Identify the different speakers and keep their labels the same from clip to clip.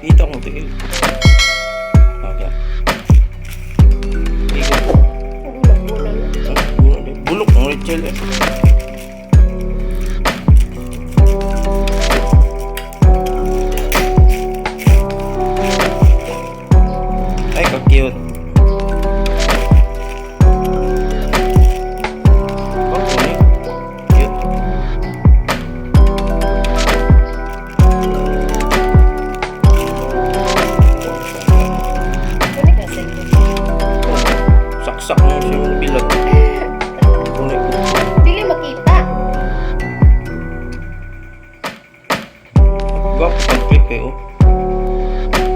Speaker 1: Kita ko tigil. Okay. Bulok ng Rachel eh. Ay, ka-cute. Saksak mo siya yung bilog.
Speaker 2: Dili makita.
Speaker 1: Gawak pag-click eh oh.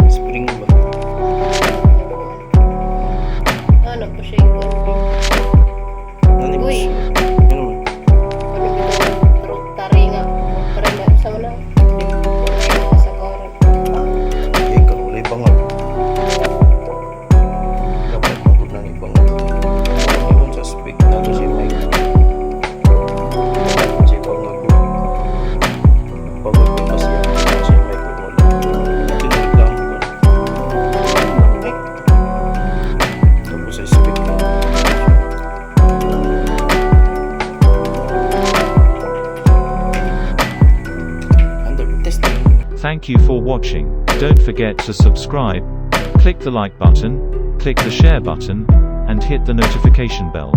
Speaker 1: Spring ba?
Speaker 2: Ano po siya yung
Speaker 1: Nani ba
Speaker 2: uy.
Speaker 1: siya? Ano man?
Speaker 2: Ano ito? Taringa. Taringa. Sama na. Sa koran.
Speaker 1: Ikaw, wala ibang nga. Dapat magod na ibang nga. Iwan sa speak na to si Mike. Si ibang nga ko. Pagod ko pa siya. Si Mike ko wala. Tinagdamo ko. Tapos sa speak na. Under testing.
Speaker 3: Thank you for watching. Don't forget to subscribe, click the like button, click the share button, and hit the notification bell.